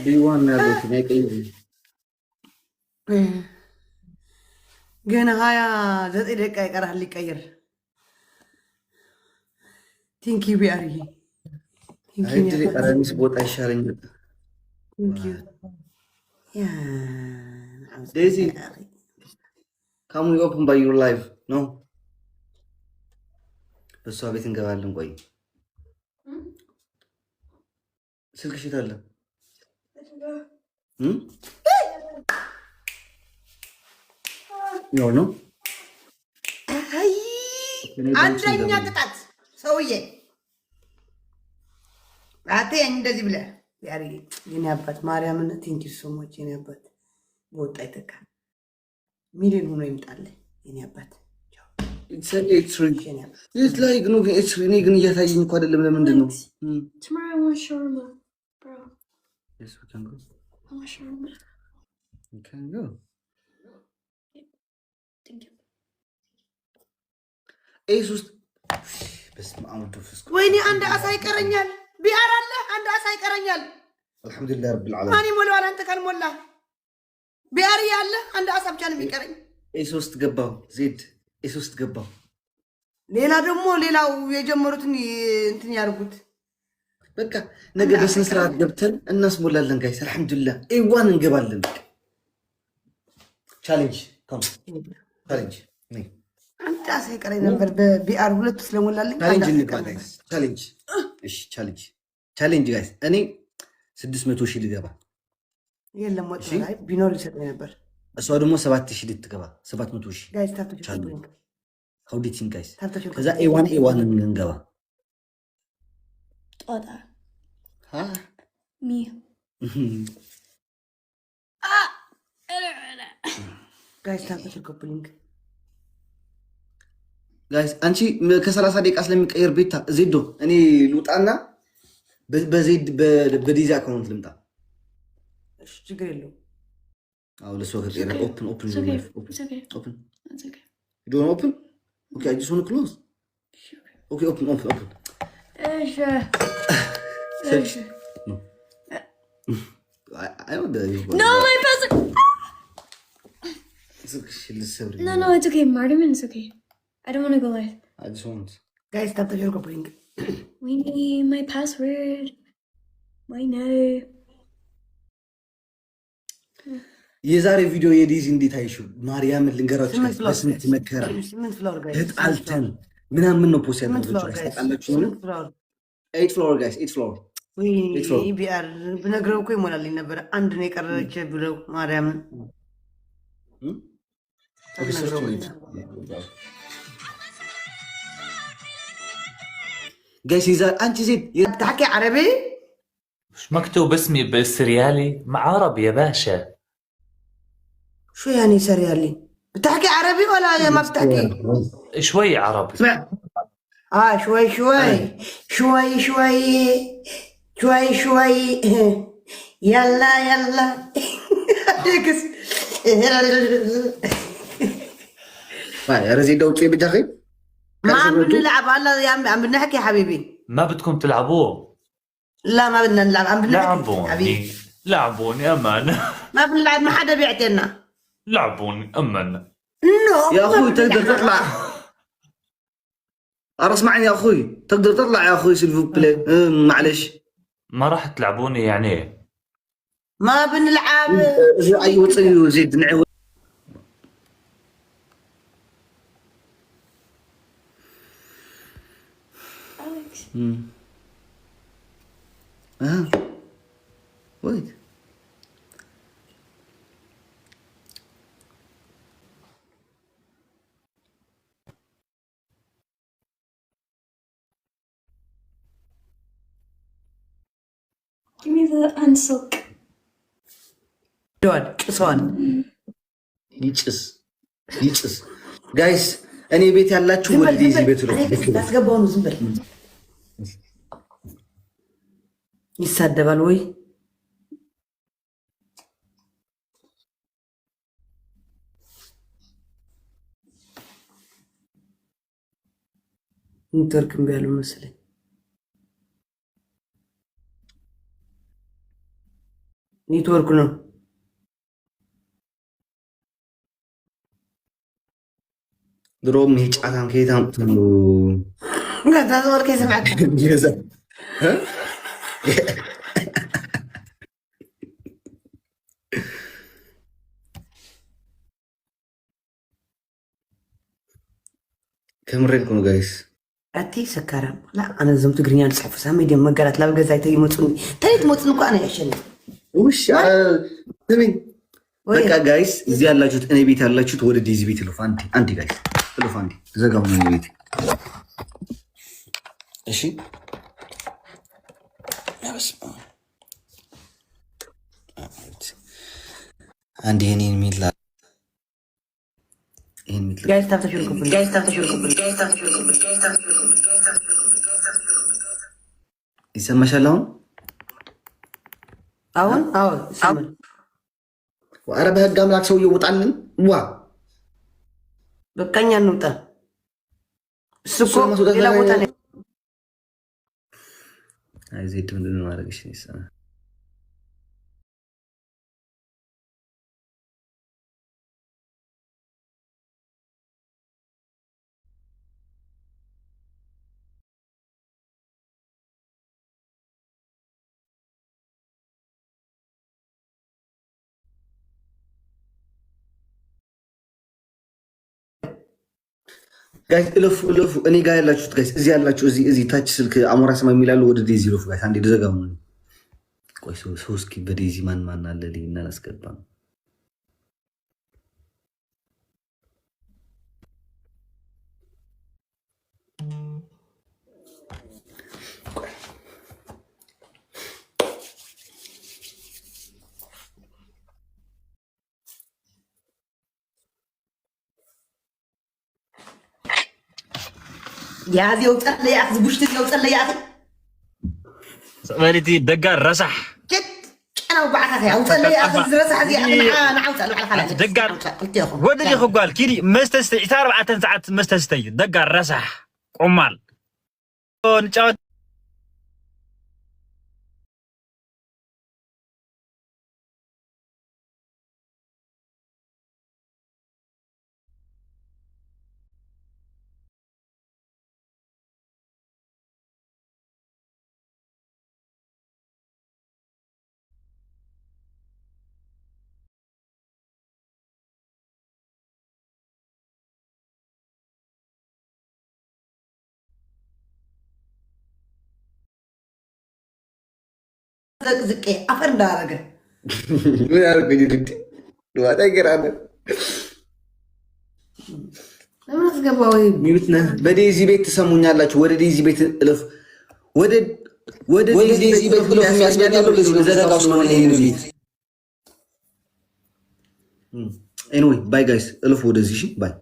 ቢዋን ያሉት ነቀይ ገና 29 ደቂቃ ይቀራል ሊቀየር። ቲንኪ ቢአርይ አይድሪ ቀራኒስ ቦታ ይሻለኛል። ቲንኪ ያ ዴዚ ካም ዊ ኦፕን ባይ ዩር ላይቭ ኖ በሷ ቤት እንገባለን። ቆይ ስልክሽ የት አለ? ነው ነው አንደኛ ቅጣት ሰውዬ አቴ እንደዚህ ብለህ ያሪ የኔ አባት ማርያምን ቲንኪ ሶሞች የኔ አባት በወጣ ይተካ ሚሊዮን ሆኖ ይምጣል የኔ አባት It's like no, it's really going to get you quite a little bit. Tomorrow I want shawarma, bro. Yes, we can go. I want shawarma. We can go. Thank you. Jesus. ويني عند أساي كرنيال بيار الله عند أساي كرنيال الحمد لله رب العالمين. ماني مولى ولا أنت كان مولى بيار يا الله عند أساب كان بيكرن. Jesus تقبل زيد. ኢየሱስ ገባው ሌላ ደግሞ ሌላው የጀመሩትን እንትን ያርጉት። በቃ ነገ በስነ ስርዓት ገብተን እናስሞላለን። ጋይስ አልሐምዱሊላህ ኤዋን እንገባለን። ቻሌንጅ ኮም ቻሌንጅ ነይ አንተ አሰይቀረኝ ነበር በቢአር ሁለት ስለሞላልኝ ቻሌንጅ እንግባ ጋይስ ቻሌንጅ። እሺ ቻሌንጅ ጋይስ እኔ 600 ሺህ ልገባ የለም ወጥ ላይ ቢኖር ይሰጠኝ ነበር። እሷ ደግሞ 7000 ልትገባ 700 ሺህ ጋይስ ታፍተሽ How did you guys? Because A1 and go. Toda. Huh? Me. Guys, ታፍተሽ ኮፕሊንግ ጋይስ አንቺ ከ30 ደቂቃ ስለሚቀየር ቤታ ዜዶ እኔ ልውጣና በዜድ በዲዛ አካውንት ልምጣ። እሺ ችግር የለውም። አው ለሰው ከቀየረ open It's okay. You don't open? Okay, I just want to close. Okay, open. No. I don't know. No, my pencil. No, it's okay. Mardiman, it's okay. I don't want to go live. I just want. Guys, ታፍተሽ ኮፕሊንግ We need my password. Why no? የዛሬ ቪዲዮ የዲዚ እንዴት አይሹ ማርያምን ልንገራችሁ በስንት መከራ ተጣልተን ምናምን ነው ፖስት ያደረገችው ታውቃላችሁ። 8 ፍሎር ጋይስ 8 ፍሎር ወይ ቢአር ብነግረው እኮ ይሞላልኝ ነበር። አንድ ነው የቀረች ብለው ማርያምን ጋይስ ይዛ አንቺ ዜድ تحكي عربي مش مكتوب اسمي بالسريالي مع عربي يا باشا. شو يعني سريالي؟ بتحكي عربي ولا ما بتحكي؟ شوي عربي. شوي يلا يا رزيد دوتي بتاخي ما عم بنلعب هلا عم بنحكي حبيبي. ما بدكم تلعبوه؟ لا ما بدنا نلعب عم بنحكي لعبوني حبيبي. لعبوني امان. ما بنلعب ما حدا بيعتنا. لعبوني امان. نو يا اخوي تقدر تطلع. ارس معي يا اخوي تقدر تطلع يا اخوي سيلفو بلاي معلش. ما راح تلعبوني يعني ايه؟ ما بنلعب. اي وصي زيد نعي Alex. wait. Give me the unsilk. ዶን ጭሷን ይጭስ ጋይስ እኔ ቤት ያላችሁ ወደ ዲዚ ቤት ነው ያስገባው ነው። ዝም በል ይሳደባል ወይ ኔትወርክ እምቢ አለው መሰለኝ። ኔትወርክ ነው። ድሮም ይሄ ጫታም ከየት አምጥቶ ነው? ወርክ የሰማዕካ ከምሬን እኮ ነው ጋይስ። ኣቲ ሰካራም ላ ኣነ ዞም ትግርኛ ንፅሕፉ ሳመይ ድም መገራት ላብ ገዛይ ተይመፁኒ ተይት መፁን እኳ ኣነ ያሸኒ ውሽ ስሚኝ በቃ ጋይስ፣ እዚህ ያላችሁት እኔ ቤት ያላችሁት ወደ ዴዚ ቤት ልፍ። አንዴ ጋይስ ልፍ፣ አንዴ ዘጋው ነው ቤት። እሺ አንዴ እኔን ሚላ ጋይስ ታፍተሽልኩብን ይሰማሻል አሁን? አዎ ይሰማል። ኧረ በህግ አምላክ ሰውዬው ውጣልን። ዋ በቃኛ እንውጣ። እሱ እኮ ሌላ ቦታ ነው። አይ ዜድ ምንድን ነው ማድረግሽ? ጋይስ እለፉ እለፉ። እኔ ጋር ያላችሁት ጋይስ እዚህ ያላችሁ እዚህ ታች ስልክ አሞራ ሰማይ የሚላሉ ወደ ዴዚ እለፉ ጋይስ። አንዴ ደዘጋው ነው። ቆይ ሰው እስኪ በዴዚ ማን አለ ልይና ላስገባ ነው። يا ذي وصل لي اخذ بوشتك وصل لي اخي مالتي دقار رسح جد انا وبعث يا وصل لي اخذ رسح دي انا عاوز على الحلقه دقار ودني اخو قال كيري مستستي 4 ساعات مستستي دقار رسح قمال نጫወት زقي افر دارغ ምን አርገኝ ድድ ዋታ ይገራል። ለምን አስገባው? ሚዩት ነህ። በዴዚ ቤት ትሰሙኛላችሁ። ወደ ዴዚ ቤት እለፍ። ወደ ዴዚ ቤት እለፍ። የሚያስገኛለው ለዚህ ዘረጋው ስለሆነ ይሄን ቤት ኤኒዌይ ባይ ጋይስ እለፍ ወደዚህ። እሺ ባይ